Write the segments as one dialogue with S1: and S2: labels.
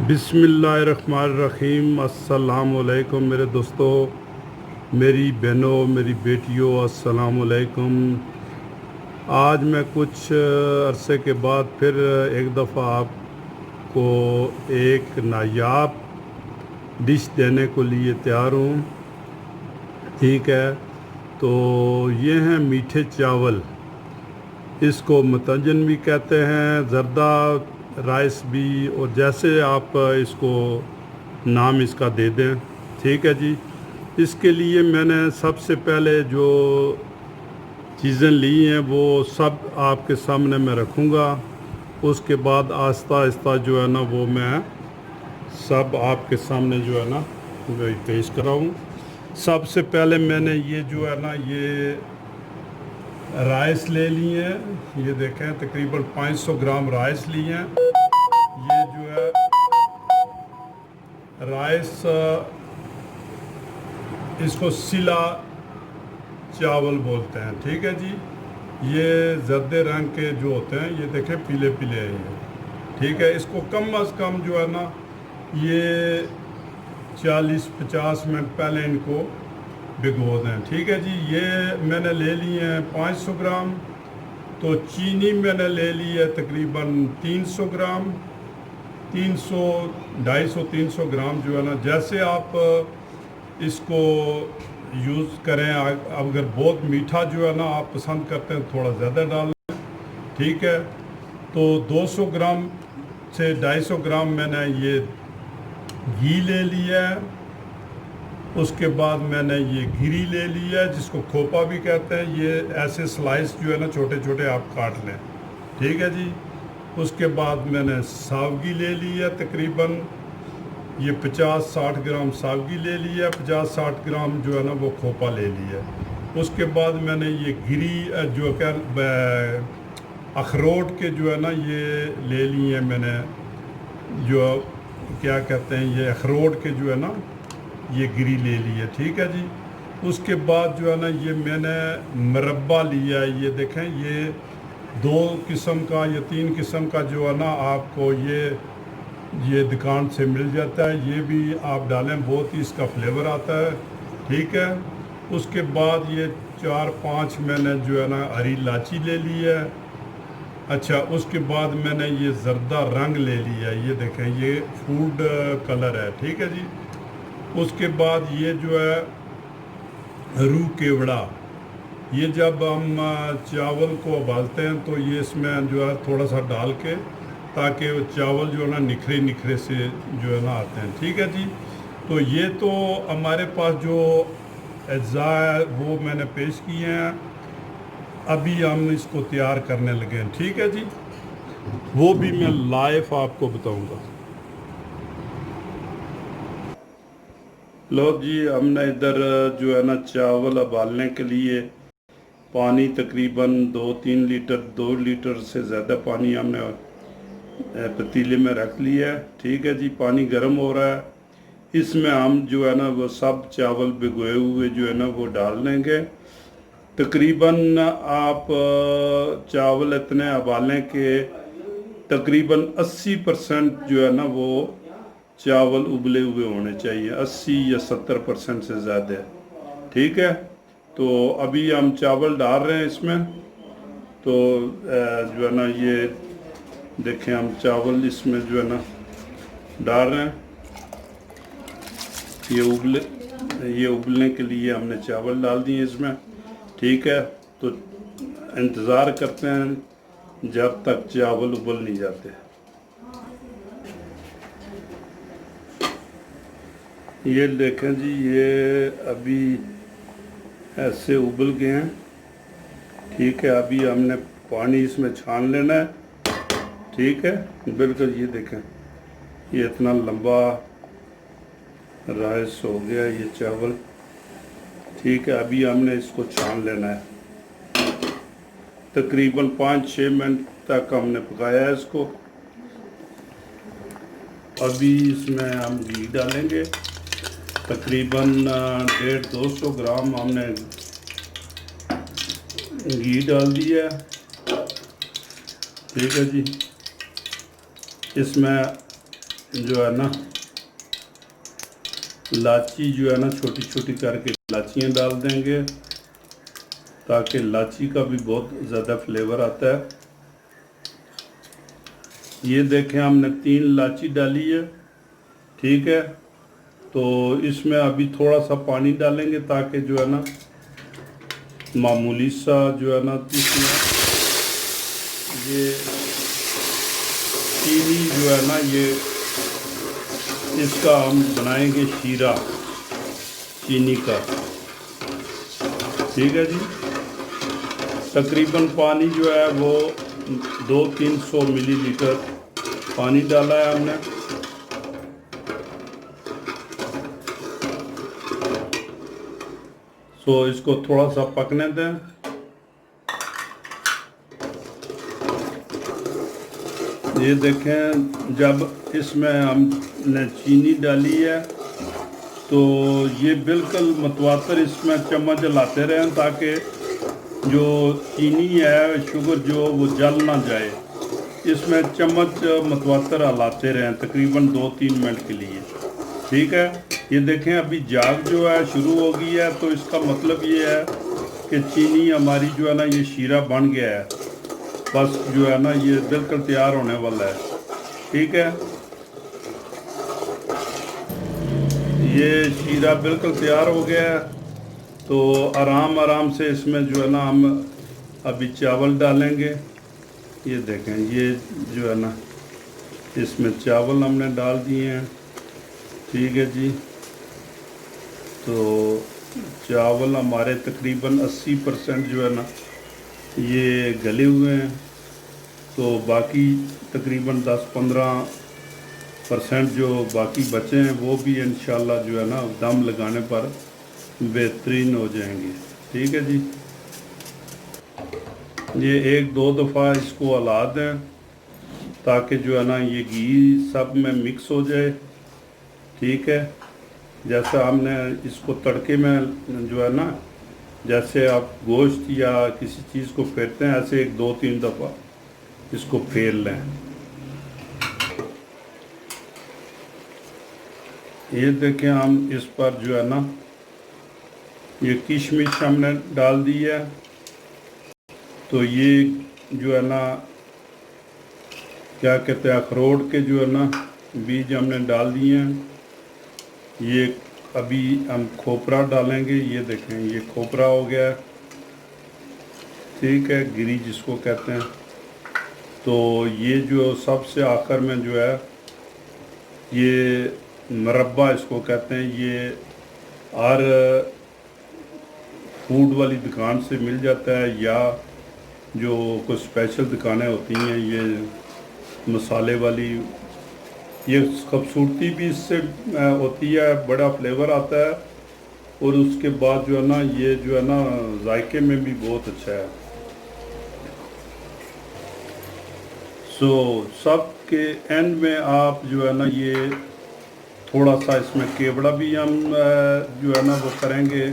S1: बिस्मिल्लाहिर्रहमानिर्रहीम। अस्सलाम वालेकुम मेरे दोस्तों, मेरी बहनों, मेरी बेटियों, अस्सलाम वालेकुम। आज मैं कुछ अरसे के बाद फिर एक दफ़ा आपको एक नायाब डिश देने को लिए तैयार हूँ। ठीक है, तो ये हैं मीठे चावल। इसको मतंजन भी कहते हैं, जर्दा राइस भी, और जैसे आप इसको नाम इसका दे दें। ठीक है जी। इसके लिए मैंने सबसे पहले जो चीज़ें ली हैं वो सब आपके सामने मैं रखूँगा। उसके बाद आहिस्ता आहिस्ता जो है ना वो मैं सब आपके सामने जो है ना वो पेश कराऊँ। सबसे पहले मैंने ये जो है ना ये राइस ले लिए हैं। ये देखें, तकरीबन 500 ग्राम राइस लिए हैं। ये जो है राइस, इसको सिला चावल बोलते हैं। ठीक है जी। ये जर्दे रंग के जो होते हैं, ये देखें पीले पीले हैं ये। ठीक है, इसको कम अज़ कम जो है ना ये 40-50 मिनट पहले इनको भिगो दें। ठीक है जी। ये मैंने ले लिए हैं 500 ग्राम। तो चीनी मैंने ले ली है तकरीबन 300 ग्राम। 300, 250-300 ग्राम जो है ना, जैसे आप इसको यूज़ करें। अगर बहुत मीठा जो है ना आप पसंद करते हैं, थोड़ा ज़्यादा डाल लें। ठीक है, तो 200 ग्राम से 250 ग्राम मैंने ये घी ले लिया है। उसके बाद मैंने ये घिरी ले लिया है, जिसको खोपा भी कहते हैं। ये ऐसे स्लाइस जो है ना छोटे छोटे आप काट लें। ठीक है जी। उसके बाद मैंने सावगी ले ली है, तकरीबन ये 50-60 ग्राम सावगी ले ली है। 50-60 ग्राम जो है ना वो खोपा ले लिया है। उसके बाद मैंने ये घिरी जो क्या अखरोट के जो है ना ये ले लिए हैं मैंने, जो क्या कहते हैं ये अखरोट के जो है ना ये गिरी ले ली है। ठीक है जी। उसके बाद जो है ना ये मैंने मुरब्बा लिया है। ये देखें, ये 2 किस्म का या 3 किस्म का जो है ना आपको ये दुकान से मिल जाता है। ये भी आप डालें, बहुत ही इसका फ्लेवर आता है। ठीक है। उसके बाद ये 4-5 मैंने जो है ना हरी इलायची ले ली है। अच्छा, उसके बाद मैंने ये जर्दा रंग ले लिया है। ये देखें, ये फूड कलर है। ठीक है जी। उसके बाद ये जो है रूह केवड़ा, ये जब हम चावल को उबालते हैं तो ये इसमें जो है थोड़ा सा डाल के, ताकि वो चावल जो है ना निखरे निखरे से जो है ना आते हैं। ठीक है जी। तो ये तो हमारे पास जो अज्जा है वो मैंने पेश किए हैं। अभी हम इसको तैयार करने लगे हैं। ठीक है जी। वो भी मैं लाइव आपको बताऊंगा। लो जी, हमने इधर जो है ना चावल उबालने के लिए पानी तकरीबन 2-3 लीटर, 2 लीटर से ज़्यादा पानी हमने पतीले में रख लिया है। ठीक है जी। पानी गर्म हो रहा है। इसमें हम जो है ना वो सब चावल भिगोए हुए जो है ना वो डाल देंगे। तकरीबन आप चावल इतने उबालें कि तकरीबन 80% जो है ना वो चावल उबले हुए होने चाहिए, 80 या 70% से ज़्यादा। ठीक है। तो अभी हम चावल डाल रहे हैं इसमें। तो जो है ना ये देखें, हम चावल इसमें जो है ना डाल रहे हैं। ये उबलने के लिए हमने चावल डाल दिए इसमें। ठीक है। तो इंतज़ार करते हैं जब तक चावल उबल नहीं जाते। ये देखें जी, ये अभी ऐसे उबल गए हैं। ठीक है। अभी हमने पानी इसमें छान लेना है। ठीक है, बिल्कुल। ये देखें, ये इतना लंबा राइस हो गया ये चावल। ठीक है। अभी हमने इसको छान लेना है। तकरीबन 5-6 मिनट तक हमने पकाया है इसको। अभी इसमें हम घी डालेंगे। तकरीबन 150-200 ग्राम हमने घी डाल दिया है। ठीक है जी। इसमें जो है ना इलायची जो है ना छोटी छोटी करके इलायचियाँ डाल देंगे, ताकि इलायची का भी बहुत ज़्यादा फ्लेवर आता है। ये देखें हमने 3 इलायची डाली है, ठीक है। तो इसमें अभी थोड़ा सा पानी डालेंगे ताकि जो है ना मामूली सा जो है ना इसमें ये चीनी जो है ना ये इसका हम बनाएंगे शीरा चीनी का, ठीक है जी। तकरीबन पानी जो है वो 200-300 मिलीलीटर पानी डाला है हमने। तो इसको थोड़ा सा पकने दें। ये देखें जब इसमें हमने चीनी डाली है तो ये बिल्कुल मतवातर इसमें चम्मच लाते रहें ताकि जो चीनी है शुगर जो वो जल ना जाए। इसमें चम्मच मतवातर हलाते रहें तकरीबन 2-3 मिनट के लिए, ठीक है। ये देखें अभी जाग जो है शुरू हो गई है, तो इसका मतलब ये है कि चीनी हमारी जो है ना ये शीरा बन गया है। बस जो है ना ये बिल्कुल तैयार होने वाला है, ठीक है। ये शीरा बिल्कुल तैयार हो गया है। तो आराम आराम से इसमें जो है ना हम अभी चावल डालेंगे। ये देखें ये जो है ना इसमें चावल हमने डाल दिए हैं, ठीक है जी। तो चावल हमारे तकरीबन 80% जो है ना ये गले हुए हैं, तो बाकी तकरीबन 10-15% जो बाकी बचे हैं वो भी इंशाल्लाह जो है ना दम लगाने पर बेहतरीन हो जाएंगे, ठीक है जी। ये 1-2 दफ़ा इसको हिला दें ताकि जो है ना ये घी सब में मिक्स हो जाए, ठीक है। जैसा हमने इसको तड़के में जो है ना जैसे आप गोश्त या किसी चीज़ को फेरते हैं ऐसे 1-2-3 दफ़ा इसको फेर लें। ये देखें हम इस पर जो है ना ये किशमिश हमने डाल दी है। तो ये जो है ना क्या कहते हैं अखरोट के जो है ना बीज हमने डाल दिए हैं। ये अभी हम खोपरा डालेंगे। ये देखें ये खोपरा हो गया, ठीक है, गिरी जिसको कहते हैं। तो ये जो सबसे आखिर में जो है ये मरब्बा इसको कहते हैं। ये हर फूड वाली दुकान से मिल जाता है या जो कुछ स्पेशल दुकानें होती हैं ये मसाले वाली। ये खूबसूरती भी इससे होती है, बड़ा फ्लेवर आता है और उसके बाद जो है ना ये जो है ना जायके में भी बहुत अच्छा है। सो सब के एंड में आप जो है ना ये थोड़ा सा इसमें केवड़ा भी हम जो है ना वो करेंगे,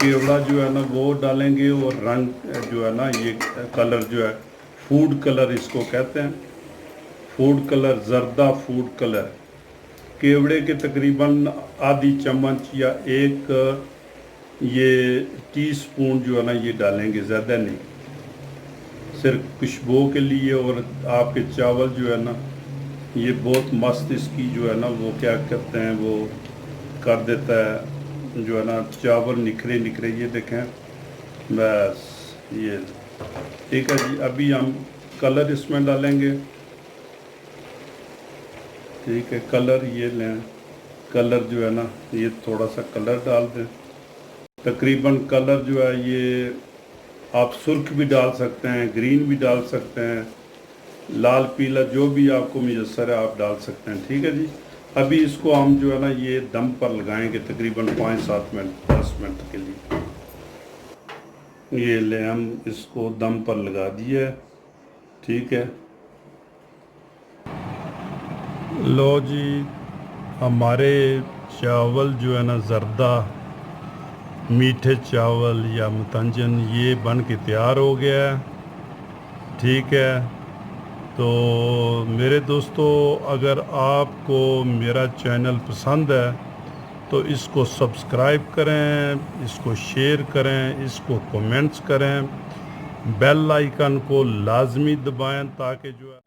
S1: केवड़ा जो है ना वो डालेंगे। और रंग जो है ना ये कलर जो है फूड कलर इसको कहते हैं, फूड कलर, जर्दा फूड कलर। केवड़े के तकरीबन आधी चम्मच या 1 ये टीस्पून जो है ना ये डालेंगे, ज़्यादा नहीं, सिर्फ खुशबू के लिए। और आपके चावल जो है ना ये बहुत मस्त इसकी जो है ना वो क्या कहते हैं वो कर देता है जो है ना चावल निखरे निखरे। ये देखें बस ये ठीक है जी। अभी हम कलर इसमें डालेंगे, ठीक है। कलर ये लें, कलर जो है ना ये थोड़ा सा कलर डाल दें। तकरीबन कलर जो है ये आप सुर्ख भी डाल सकते हैं, ग्रीन भी डाल सकते हैं, लाल पीला जो भी आपको मुयस्सर है आप डाल सकते हैं, ठीक है जी। अभी इसको हम जो है ना ये दम पर लगाएंगे तकरीबन 5-7 मिनट 10 मिनट के लिए। ये ले हम इसको दम पर लगा दिए, ठीक है। लो जी हमारे चावल जो है ना जर्दा मीठे चावल या मुतंजन ये बन के तैयार हो गया है, ठीक है। तो मेरे दोस्तों, अगर आपको मेरा चैनल पसंद है तो इसको सब्सक्राइब करें, इसको शेयर करें, इसको कमेंट्स करें, बेल आइकन को लाजमी दबाएं ताकि जो है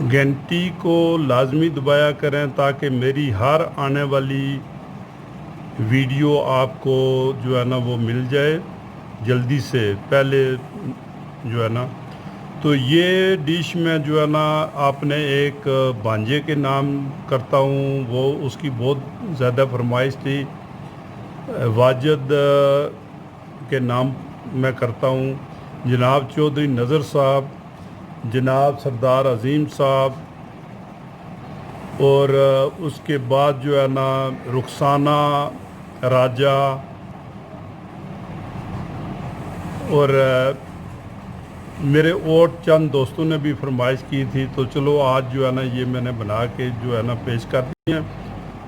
S1: घंटी को लाजमी दबाया करें ताकि मेरी हर आने वाली वीडियो आपको जो है ना वो मिल जाए जल्दी से पहले जो है ना। तो ये डिश में जो है ना आपने एक भांजे के नाम करता हूँ, वो उसकी बहुत ज़्यादा फरमाइश थी। वाजिद के नाम मैं करता हूँ, जनाब चौधरी नज़र साहब, जनाब सरदार अजीम साहब, और उसके बाद जो है ना रुखसाना राजा, और मेरे और चंद दोस्तों ने भी फरमाइश की थी। तो चलो आज जो है ना ये मैंने बना के जो है ना पेश कर दी है।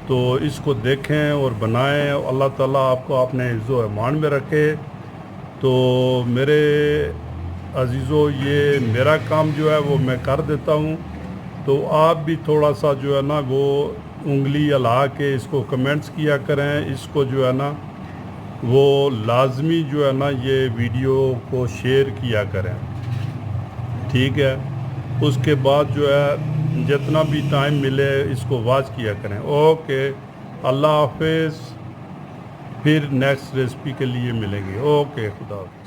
S1: तो इसको देखें और बनाएं। अल्लाह ताला आपको अपने इज़्ज़ो ईमान में रखे। तो मेरे अजीज़ों, ये मेरा काम जो है वो मैं कर देता हूँ, तो आप भी थोड़ा सा जो है ना वो उंगली हिला के इसको कमेंट्स किया करें। इसको जो है ना वो लाजमी जो है ना ये वीडियो को शेयर किया करें, ठीक है। उसके बाद जो है जितना भी टाइम मिले इसको वॉच किया करें। ओके, अल्लाह हाफिज़। फिर नेक्स्ट रेसिपी के लिए मिलेंगे। ओके, खुदा हाफिज़।